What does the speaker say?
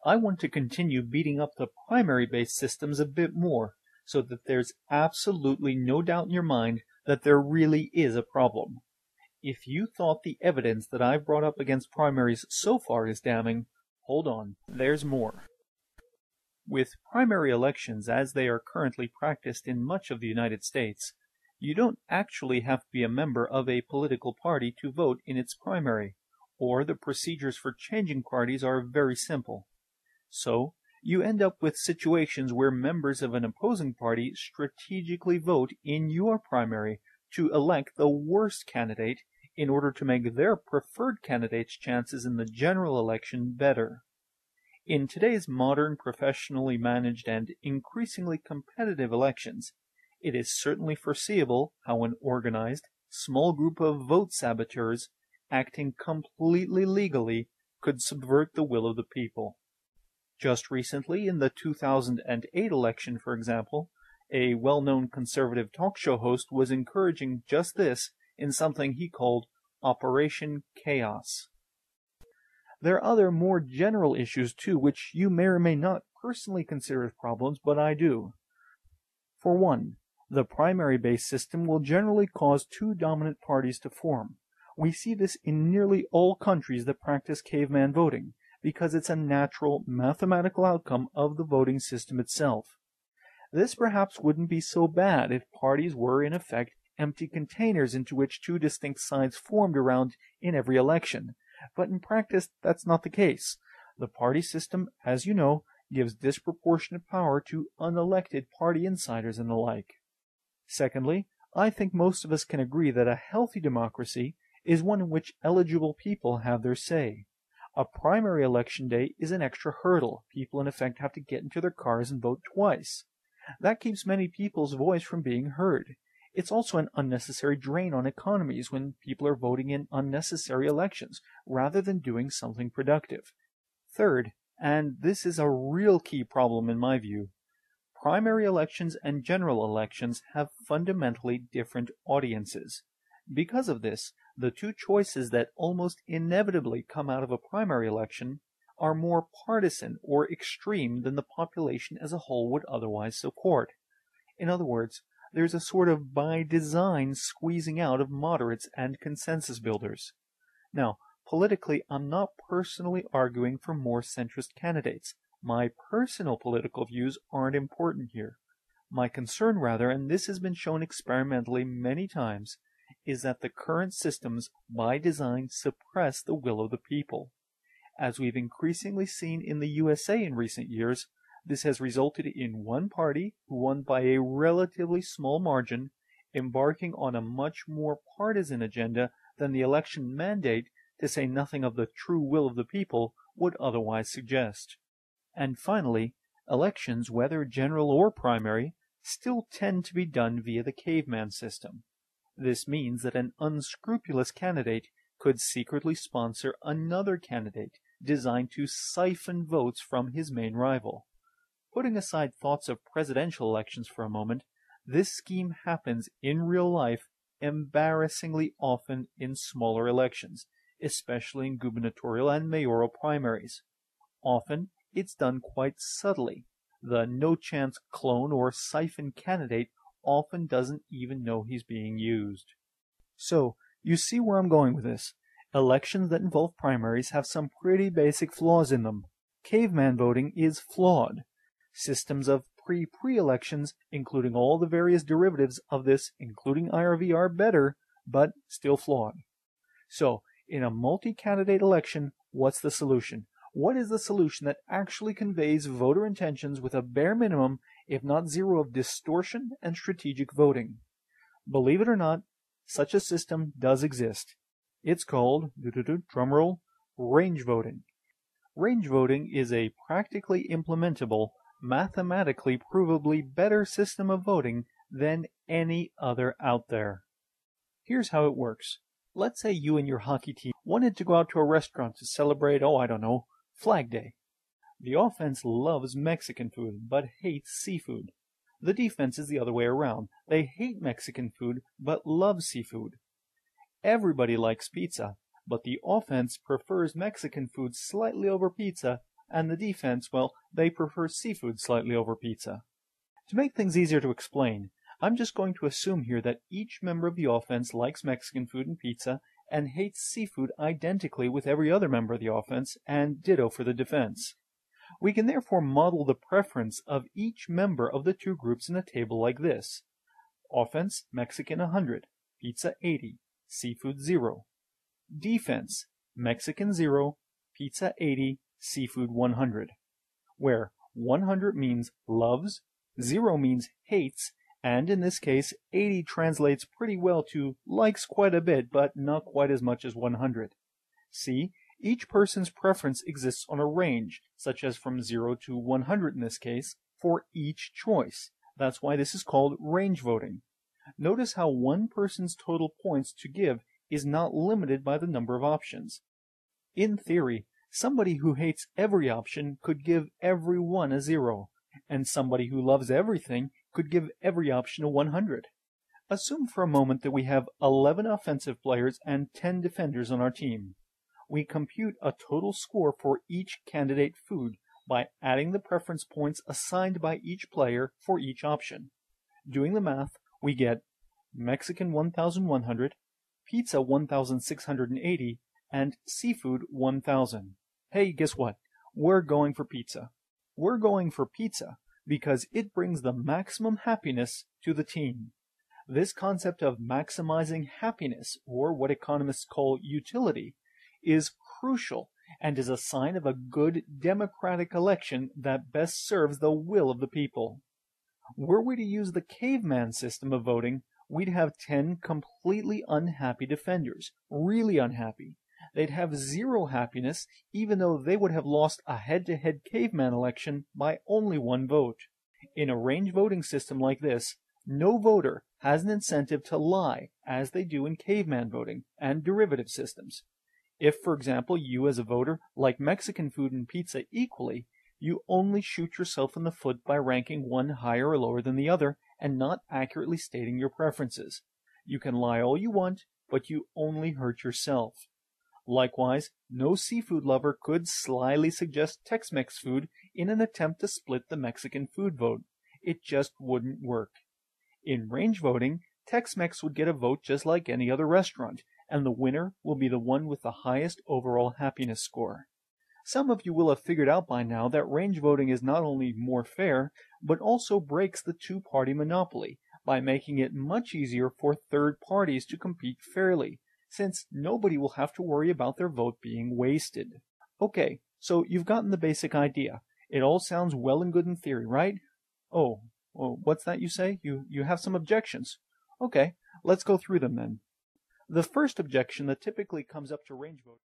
I want to continue beating up the primary-based systems a bit more, so that there's absolutely no doubt in your mind that there really is a problem. If you thought the evidence that I've brought up against primaries so far is damning, hold on, there's more. With primary elections as they are currently practiced in much of the United States, you don't actually have to be a member of a political party to vote in its primary, or the procedures for changing parties are very simple. So, you end up with situations where members of an opposing party strategically vote in your primary to elect the worst candidate in order to make their preferred candidate's chances in the general election better. In today's modern, professionally managed, and increasingly competitive elections, it is certainly foreseeable how an organized, small group of vote saboteurs, acting completely legally, could subvert the will of the people. Just recently, in the 2008 election, for example, a well-known conservative talk show host was encouraging just this in something he called Operation Chaos. There are other more general issues too, which you may or may not personally consider as problems, but I do. For one, the primary-based system will generally cause two dominant parties to form. We see this in nearly all countries that practice caveman voting, because it's a natural, mathematical outcome of the voting system itself. This perhaps wouldn't be so bad if parties were, in effect, empty containers into which two distinct sides formed around in every election. But in practice, that's not the case. The party system, as you know, gives disproportionate power to unelected party insiders and the like. Secondly, I think most of us can agree that a healthy democracy is one in which eligible people have their say. A primary election day is an extra hurdle. People, in effect, have to get into their cars and vote twice. That keeps many people's voice from being heard. It's also an unnecessary drain on economies when people are voting in unnecessary elections rather than doing something productive. Third, and this is a real key problem in my view, primary elections and general elections have fundamentally different audiences. Because of this, the two choices that almost inevitably come out of a primary election are more partisan or extreme than the population as a whole would otherwise support. In other words, there's a sort of by design squeezing out of moderates and consensus builders. Now, politically, I'm not personally arguing for more centrist candidates. My personal political views aren't important here. My concern, rather, and this has been shown experimentally many times, is that the current systems, by design, suppress the will of the people. As we've increasingly seen in the USA in recent years, this has resulted in one party, who won by a relatively small margin, embarking on a much more partisan agenda than the election mandate, to say nothing of the true will of the people, would otherwise suggest. And finally, elections, whether general or primary, still tend to be done via the caveman system. This means that an unscrupulous candidate could secretly sponsor another candidate designed to siphon votes from his main rival. Putting aside thoughts of presidential elections for a moment, this scheme happens in real life embarrassingly often in smaller elections, especially in gubernatorial and mayoral primaries. Often, it's done quite subtly. The no-chance clone or siphon candidate often doesn't even know he's being used. So, you see where I'm going with this. Elections that involve primaries have some pretty basic flaws in them. Caveman voting is flawed. Systems of pre-elections, including all the various derivatives of this, including IRV, are better, but still flawed. So, in a multi-candidate election, what's the solution? What is the solution that actually conveys voter intentions with a bare minimum, if not zero, of distortion and strategic voting? Believe it or not, such a system does exist. It's called, drumroll, range voting. Range voting is a practically implementable, mathematically provably better system of voting than any other out there. Here's how it works. Let's say you and your hockey team wanted to go out to a restaurant to celebrate, Flag Day. The offense loves Mexican food, but hates seafood. The defense is the other way around. They hate Mexican food, but love seafood. Everybody likes pizza, but the offense prefers Mexican food slightly over pizza, and the defense, well, they prefer seafood slightly over pizza. To make things easier to explain, I'm just going to assume here that each member of the offense likes Mexican food and pizza and hates seafood identically with every other member of the offense, and ditto for the defense. We can therefore model the preference of each member of the two groups in a table like this. Offense, Mexican 100, pizza 80, seafood 0. Defense, Mexican 0, pizza 80, seafood 100. Where 100 means loves, 0 means hates, and in this case 80 translates pretty well to likes quite a bit, but not quite as much as 100. See, each person's preference exists on a range, such as from 0 to 100 in this case, for each choice. That's why this is called range voting. Notice how one person's total points to give is not limited by the number of options. In theory, somebody who hates every option could give every one a 0, and somebody who loves everything could give every option a 100. Assume for a moment that we have 11 offensive players and 10 defenders on our team. We compute a total score for each candidate food by adding the preference points assigned by each player for each option. Doing the math, we get Mexican 1,100, pizza 1,680, and seafood 1,000. Hey, guess what? We're going for pizza. We're going for pizza because it brings the maximum happiness to the team. This concept of maximizing happiness, or what economists call utility, is crucial and is a sign of a good democratic election that best serves the will of the people. Were we to use the caveman system of voting, we'd have 10 completely unhappy defenders, really unhappy. They'd have 0 happiness, even though they would have lost a head-to-head caveman election by only 1 vote. In a range voting system like this, no voter has an incentive to lie, as they do in caveman voting and derivative systems. If, for example, you as a voter like Mexican food and pizza equally, you only shoot yourself in the foot by ranking one higher or lower than the other and not accurately stating your preferences. You can lie all you want, but you only hurt yourself. Likewise, no seafood lover could slyly suggest Tex-Mex food in an attempt to split the Mexican food vote. It just wouldn't work. In range voting, Tex-Mex would get a vote just like any other restaurant, and the winner will be the one with the highest overall happiness score. Some of you will have figured out by now that range voting is not only more fair, but also breaks the two-party monopoly by making it much easier for third parties to compete fairly, since nobody will have to worry about their vote being wasted. Okay, so you've gotten the basic idea. It all sounds well and good in theory, right? Oh, what's that you say? You have some objections. Okay, let's go through them then. The first objection that typically comes up to range voting